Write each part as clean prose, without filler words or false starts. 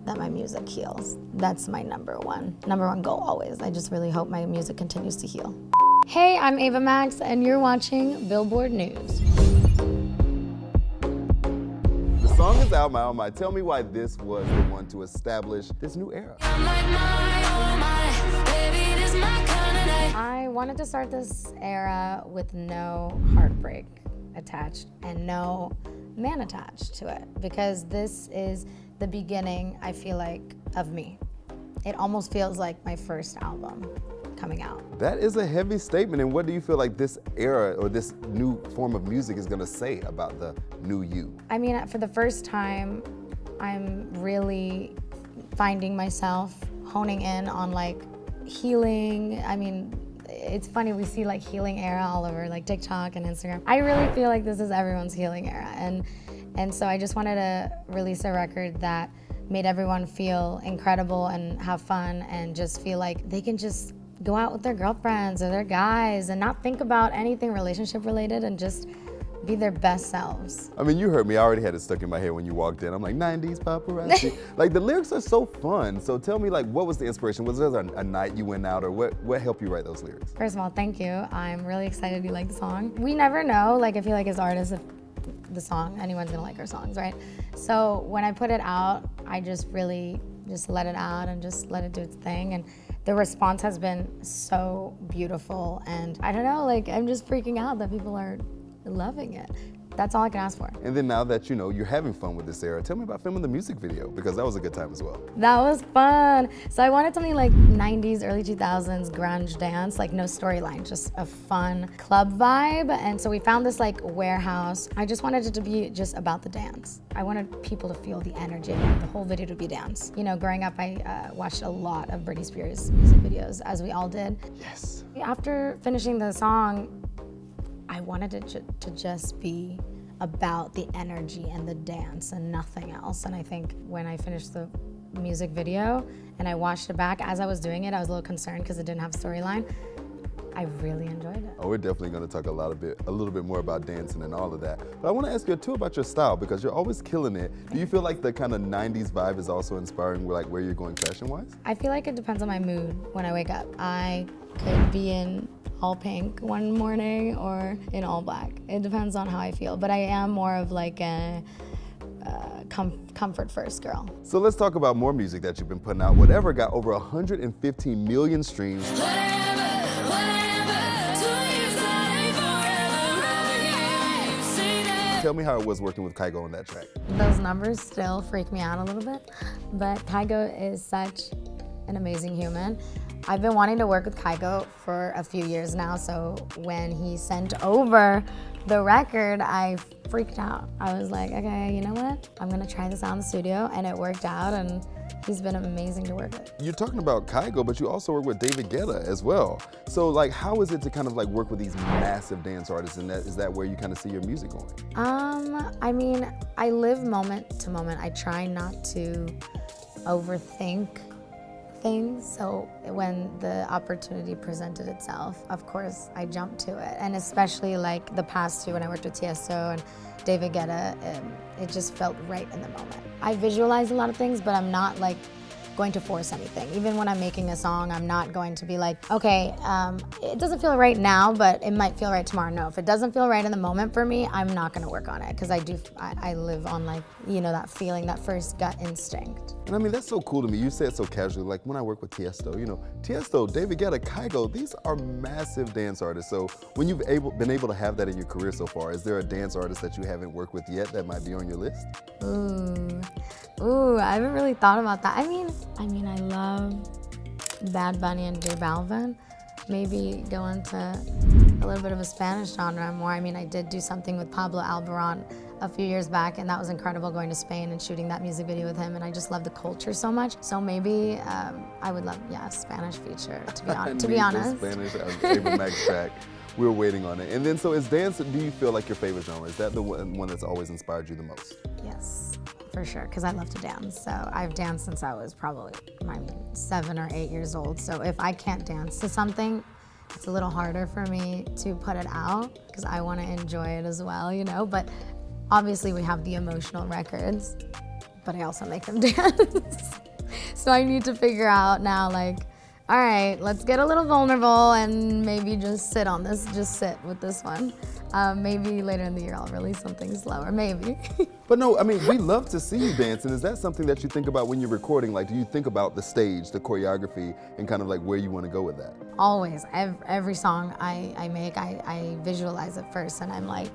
that my music heals. That's my number one goal always. I just really hope my music continues to heal. Hey, I'm Ava Max, and you're watching Billboard News. The song is out, My Oh My. Tell me why this was the one to establish this new era. I wanted to start this era with no heartbreak attached and no man attached to it, because this is the beginning, I feel like, of me. It almost feels like my first album coming out. That is a heavy statement, and what do you feel like this era or this new form of music is gonna say about the new you? I mean, for the first time, I'm really finding myself honing in on like healing. I mean, it's funny, we see like healing era all over like TikTok and Instagram. I really feel like this is everyone's healing era. And so I just wanted to release a record that made everyone feel incredible and have fun and just feel like they can just go out with their girlfriends or their guys and not think about anything relationship related and just be their best selves. I mean, you heard me, I already had it stuck in my head when you walked in. I'm like, 90s paparazzi. Like, the lyrics are so fun. So tell me, like, what was the inspiration? Was there a night you went out, or what helped you write those lyrics? First of all, thank you. I'm really excited you like the song. We never know, like, I feel like as artists, if the song, anyone's gonna like our songs, right? So when I put it out, I just really just let it out and just let it do its thing. And the response has been so beautiful. And I don't know, like, I'm just freaking out that people are loving it. That's all I can ask for. And then now that you know you're having fun with this era, tell me about filming the music video, because that was a good time as well. That was fun. So I wanted something like 90s, early 2000s grunge dance, like no storyline, just a fun club vibe. And so we found this like warehouse. I just wanted it to be just about the dance. I wanted people to feel the energy, the whole video to be dance. You know, growing up, I watched a lot of Britney Spears music videos, as we all did. Yes. After finishing the song, I wanted it to just be about the energy and the dance and nothing else. And I think when I finished the music video and I watched it back, as I was doing it, I was a little concerned because it didn't have a storyline. I really enjoyed it. Oh, we're definitely going to talk a little bit more about dancing and all of that. But I want to ask you too about your style, because you're always killing it. Do you feel like the kind of 90s vibe is also inspiring where you're going fashion-wise? I feel like it depends on my mood when I wake up. I could be in all pink one morning or in all black. It depends on how I feel, but I am more of like a comfort first girl. So let's talk about more music that you've been putting out. Whatever got over 115 million streams. Tell me how it was working with Kygo on that track. Those numbers still freak me out a little bit, but Kygo is such an amazing human. I've been wanting to work with Kygo for a few years now, so when he sent over the record, I freaked out. I was like, okay, you know what? I'm gonna try this out in the studio, and it worked out, and he's been amazing to work with. You're talking about Kygo, but you also work with David Guetta as well. So like, how is it to kind of like work with these massive dance artists, and is that where you kind of see your music going? I mean, I live moment to moment. I try not to overthink things, so when the opportunity presented itself, of course I jumped to it. And especially like the past two, when I worked with Tiesto and David Guetta, it just felt right in the moment. I visualize a lot of things, but I'm not like going to force anything. Even when I'm making a song, I'm not going to be like, okay, it doesn't feel right now, but it might feel right tomorrow. No, if it doesn't feel right in the moment for me, I'm not gonna work on it, because I live on like, you know, that feeling, that first gut instinct. And I mean, that's so cool to me. You say it so casually, like when I work with Tiesto, you know, Tiesto, David Guetta, Kygo, these are massive dance artists. So when you've been able to have that in your career so far, is there a dance artist that you haven't worked with yet that might be on your list? Ooh, I haven't really thought about that. I mean, I love Bad Bunny and J Balvin. Maybe go into a little bit of a Spanish genre more. I mean, I did do something with Pablo Alborán a few years back, and that was incredible, going to Spain and shooting that music video with him, and I just love the culture so much. So maybe I would love, a Spanish feature, to be honest. Spanish, Ava Max track. We're waiting on it. And then, so is dance, do you feel like your favorite genre? Is that the one that's always inspired you the most? Yes, for sure, because I love to dance. So I've danced since I was probably 7 or 8 years old. So if I can't dance to something, it's a little harder for me to put it out, because I want to enjoy it as well, you know? But obviously we have the emotional records, but I also make them dance. So I need to figure out now, like, all right, let's get a little vulnerable and maybe just sit on this, just sit with this one. Maybe later in the year I'll release something slower, maybe. But no, I mean, we love to see you dancing. Is that something that you think about when you're recording? Like, do you think about the stage, the choreography, and kind of like where you want to go with that? Always, every song I make, I visualize it first, and I'm like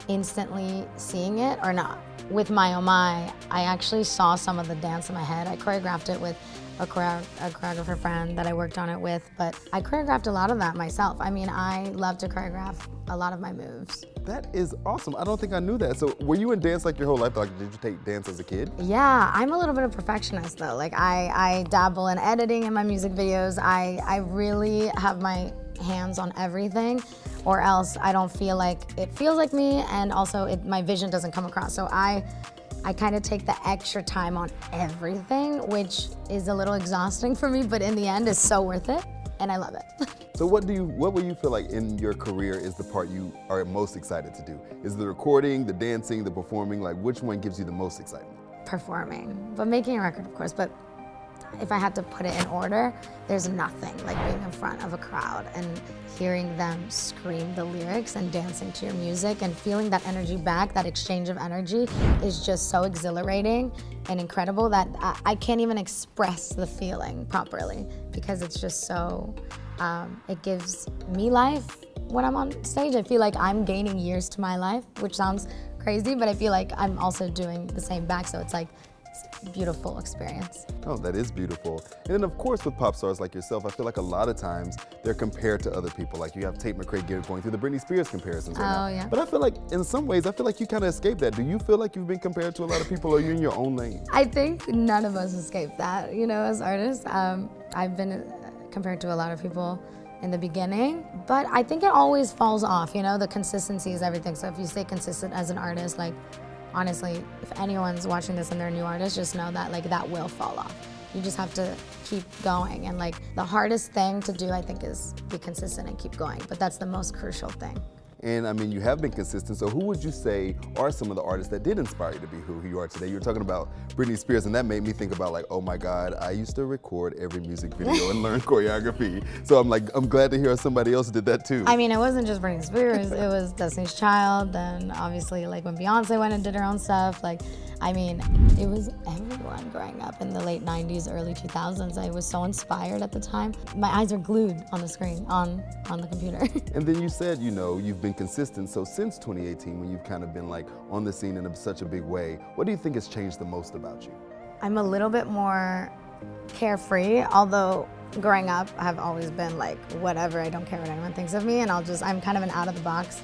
instantly seeing it or not. With My Oh My, I actually saw some of the dance in my head. I choreographed it with a choreographer friend that I worked on it with, but I choreographed a lot of that myself. I mean, I love to choreograph a lot of my moves. That is awesome. I don't think I knew that. So were you in dance like your whole life? Like, did you take dance as a kid? Yeah, I'm a little bit of a perfectionist though. Like I dabble in editing in my music videos. I really have my hands on everything, or else I don't feel like it feels like me, and also my vision doesn't come across. So I kind of take the extra time on everything, which is a little exhausting for me, but in the end is so worth it, and I love it. So what will you feel like in your career is the part you are most excited to do? Is it the recording, the dancing, the performing? Like, which one gives you the most excitement? Performing, but making a record, of course. But if I had to put it in order, there's nothing like being in front of a crowd and hearing them scream the lyrics and dancing to your music and feeling that energy back, that exchange of energy is just so exhilarating and incredible that I can't even express the feeling properly, because it's just so, it gives me life when I'm on stage. I feel like I'm gaining years to my life, which sounds crazy, but I feel like I'm also doing the same back, so it's like, beautiful experience. Oh, that is beautiful. And then of course with pop stars like yourself, I feel like a lot of times they're compared to other people. Like you have Tate McRae going through the Britney Spears comparisons right now. Yeah. But I feel like in some ways, I feel like you kind of escaped that. Do you feel like you've been compared to a lot of people, or are you in your own lane? I think none of us escape that, you know, as artists. I've been compared to a lot of people in the beginning, but I think it always falls off, you know, the consistency is everything. So if you stay consistent as an artist, like, honestly, if anyone's watching this and they're a new artist, just know that like that will fall off. You just have to keep going, and like the hardest thing to do, I think, is be consistent and keep going, but that's the most crucial thing. And I mean, you have been consistent, so who would you say are some of the artists that did inspire you to be who you are today? You were talking about Britney Spears, and that made me think about like, oh my God, I used to record every music video and learn choreography. So I'm glad to hear somebody else did that too. I mean, it wasn't just Britney Spears, it was Destiny's Child, then obviously like when Beyonce went and did her own stuff, like, I mean, it was everyone growing up in the late 90s, early 2000s. I was so inspired at the time. My eyes were glued on the screen, on the computer. And then you said, you know, you've been consistent. So since 2018, when you've kind of been like on the scene in such a big way, what do you think has changed the most about you? I'm a little bit more carefree, although growing up, I've always been like, whatever, I don't care what anyone thinks of me, and I'm kind of an out of the box.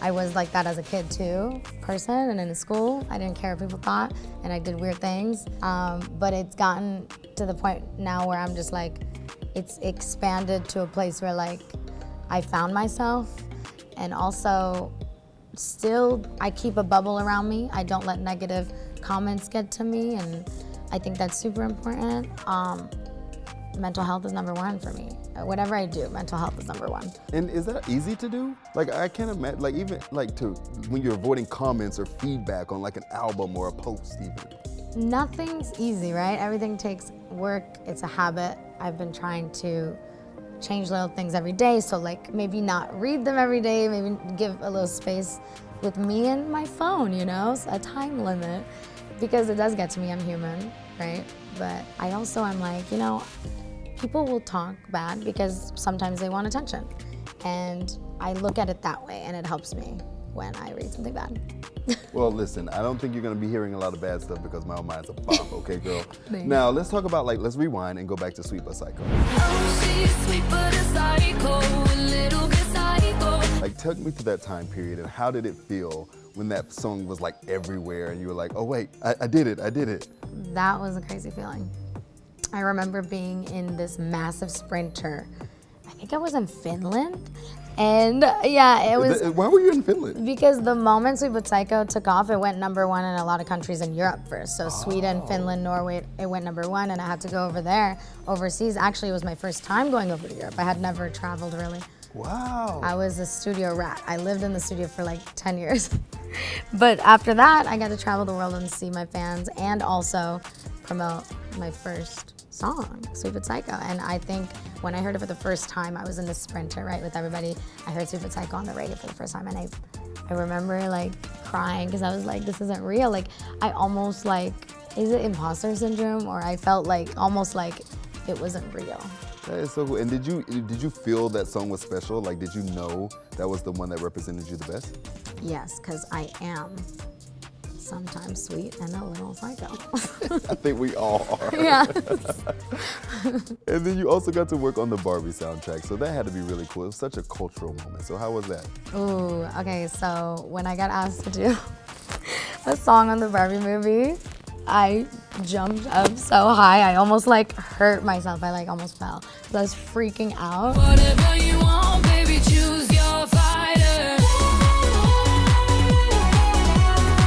I was like that as a kid too, person, and in school, I didn't care what people thought, and I did weird things. But it's gotten to the point now where I'm just like, it's expanded to a place where like, I found myself, and also still, I keep a bubble around me. I don't let negative comments get to me, and I think that's super important. Mental health is number one for me. Whatever I do, mental health is number one. And is that easy to do? Like, I can't imagine, like even like when you're avoiding comments or feedback on like an album or a post even. Nothing's easy, right? Everything takes work, it's a habit. I've been trying to change little things every day, so like maybe not read them every day, maybe give a little space with me and my phone, you know, a time limit, because it does get to me, I'm human, right? But I also am like, you know, people will talk bad because sometimes they want attention. And I look at it that way, and it helps me when I read something bad. Well, listen, I don't think you're gonna be hearing a lot of bad stuff because my own mind's a bop, okay, girl? Thanks. Now, let's talk about, like, let's rewind and go back to Sweet But Psycho. Oh, she's sweet but a psycho, a little bit psycho. Like, take me to that time period, and how did it feel when that song was like everywhere and you were like, oh wait, I did it. That was a crazy feeling. I remember being in this massive sprinter. I think I was in Finland. And yeah, it was. Why were you in Finland? Because the moment Sweet But Psycho took off, it went #1 in a lot of countries in Europe first. So Sweden, Finland, Norway, it went #1, and I had to go over there, overseas. Actually, it was my first time going over to Europe. I had never traveled really. Wow. I was a studio rat. I lived in the studio for like 10 years. But after that, I got to travel the world and see my fans and also promote my first song, Sweet But Psycho. And I think when I heard it for the first time, I was in the Sprinter, right, with everybody. I heard Sweet But Psycho on the radio for the first time, and I remember like crying because I was like, this isn't real. Like, I almost like, is it imposter syndrome? Or I felt like almost like it wasn't real. That is so cool. And did you feel that song was special? Like, did you know that was the one that represented you the best? Yes, because I am sometimes sweet and a little psycho. I think we all are. Yeah. And then you also got to work on the Barbie soundtrack, so that had to be really cool. It was such a cultural moment. So how was that? Ooh, okay, so when I got asked to do a song on the Barbie movie, I jumped up so high, I almost like hurt myself. I like almost fell. I was freaking out. Whatever you want, baby, choose your fighter.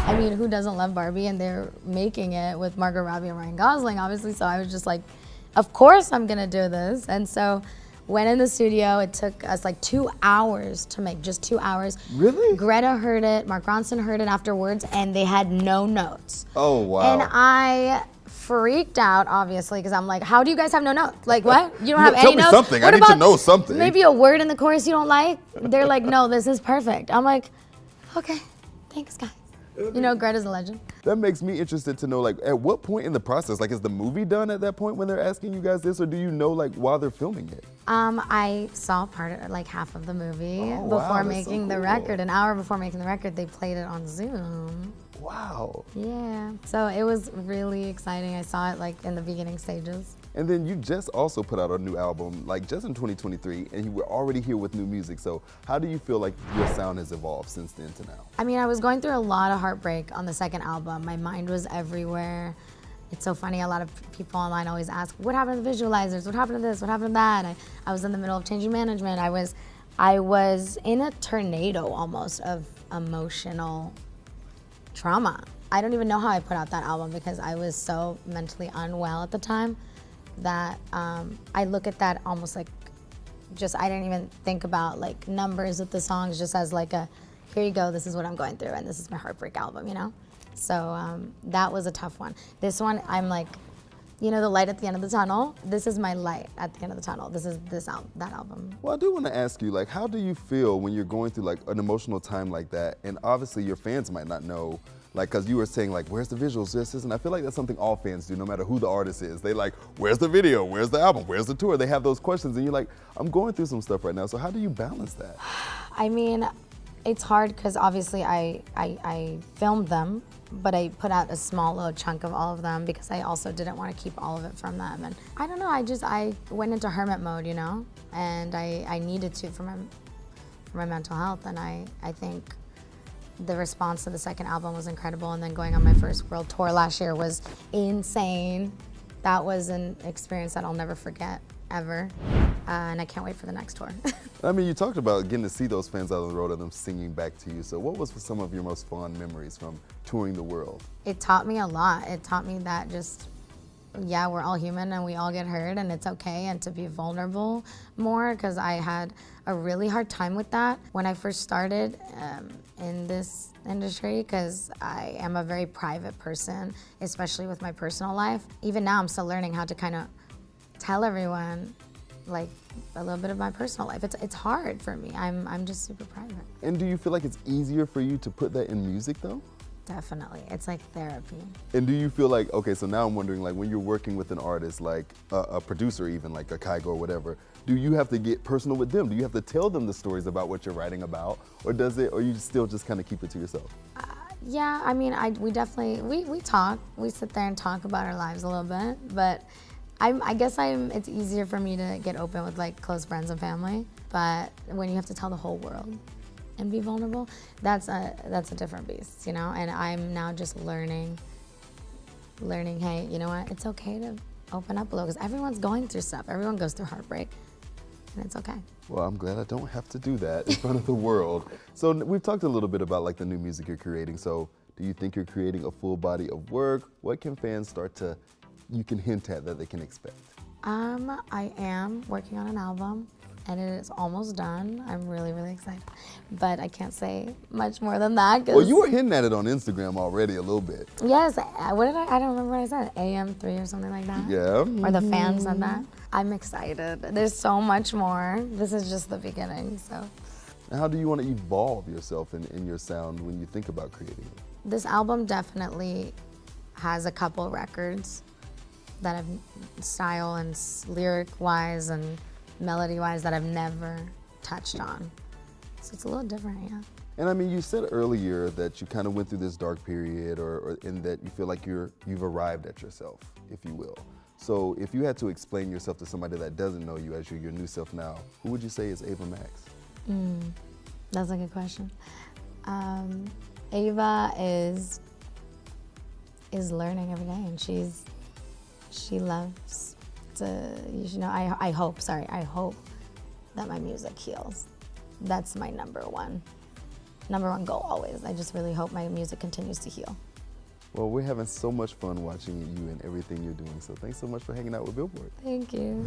I mean, who doesn't love Barbie? And they're making it with Margot Robbie and Ryan Gosling, obviously. So I was just like, of course I'm gonna do this. And so went in the studio. It took us like 2 hours to make, just 2 hours. Really? Greta heard it, Mark Ronson heard it afterwards, and they had no notes. Oh, wow. And I freaked out, obviously, because I'm like, how do you guys have no notes? Like, what? You don't have Tell any me notes? something. I What need to about know something. Maybe a word in the chorus you don't like? They're like, no, this is perfect. I'm like, okay, thanks, guys. You know, Greta's a legend. That makes me interested to know, like, at what point in the process, like, is the movie done at that point when they're asking you guys this, or do you know, like, while they're filming it? I saw part of, like, half of the movie Oh, wow, before that's so making the cool. record. An hour before making the record, they played it on Zoom. Wow. Yeah, so it was really exciting. I saw it, like, in the beginning stages. And then you just also put out a new album, like just in 2023, and you were already here with new music. So how do you feel like your sound has evolved since then to now? I mean, I was going through a lot of heartbreak on the second album. My mind was everywhere. It's so funny, a lot of people online always ask, what happened to the visualizers? What happened to this? What happened to that? I was in the middle of changing management. I was in a tornado almost of emotional trauma. I don't even know how I put out that album because I was so mentally unwell at the time that I look at that almost like just, I didn't even think about like numbers with the songs, just as like a, here you go, this is what I'm going through and this is my heartbreak album, you know? So that was a tough one. This one, I'm like, you know, the light at the end of the tunnel, this is my light at the end of the tunnel. This is that album. Well, I do want to ask you, like, how do you feel when you're going through like an emotional time like that? And obviously your fans might not know, like, cause you were saying like, where's the visuals, this, and I feel like that's something all fans do, no matter who the artist is. They like, where's the video? Where's the album? Where's the tour? They have those questions and you're like, I'm going through some stuff right now. So how do you balance that? I mean, it's hard because obviously I filmed them, but I put out a small little chunk of all of them because I also didn't want to keep all of it from them. And I don't know, I went into hermit mode, you know? And I needed to for my mental health. And I think the response to the second album was incredible. And then going on my first world tour last year was insane. That was an experience that I'll never forget, ever. And I can't wait for the next tour. I mean, you talked about getting to see those fans out on the road and them singing back to you. So what was some of your most fond memories from touring the world? It taught me a lot. It taught me that just, yeah, we're all human and we all get hurt and it's okay, and to be vulnerable more, because I had a really hard time with that when I first started in this industry, because I am a very private person, especially with my personal life. Even now I'm still learning how to kind of tell everyone like a little bit of my personal life. It's hard for me. I'm just super private. And do you feel like it's easier for you to put that in music though? Definitely, it's like therapy. And do you feel like, okay, so now I'm wondering, like when you're working with an artist, like a producer even, like a Kygo or whatever, do you have to get personal with them? Do you have to tell them the stories about what you're writing about? Or you still just kind of keep it to yourself? Yeah, I mean, we definitely, we talk. We sit there and talk about our lives a little bit, but I guess it's easier for me to get open with like close friends and family, but when you have to tell the whole world and be vulnerable, that's a different beast, you know? And I'm now just learning, hey, you know what? It's okay to open up a little, because everyone's going through stuff. Everyone goes through heartbreak, and it's okay. Well, I'm glad I don't have to do that in front of the world. So we've talked a little bit about like the new music you're creating. So do you think you're creating a full body of work? What can fans you can hint at that they can expect? I am working on an album. and it is almost done. I'm really, really excited. But I can't say much more than that. Well, you were hinting at it on Instagram already a little bit. Yes, what did I don't remember what I said, AM3 or something like that? Yeah. Or the fans said that. I'm excited. There's so much more. This is just the beginning, so. And how do you want to evolve yourself in your sound when you think about creating it? This album definitely has a couple records that I've style and lyric-wise and melody-wise that I've never touched on. So it's a little different, yeah. And I mean, you said earlier that you kind of went through this dark period, or in that you feel like you've arrived at yourself, if you will. So if you had to explain yourself to somebody that doesn't know you as your new self now, who would you say is Ava Max? That's a good question. Ava is learning every day, and she loves to, you know, I hope that my music heals. That's my number one goal always. I just really hope my music continues to heal. Well, we're having so much fun watching you and everything you're doing, so thanks so much for hanging out with Billboard. Thank you.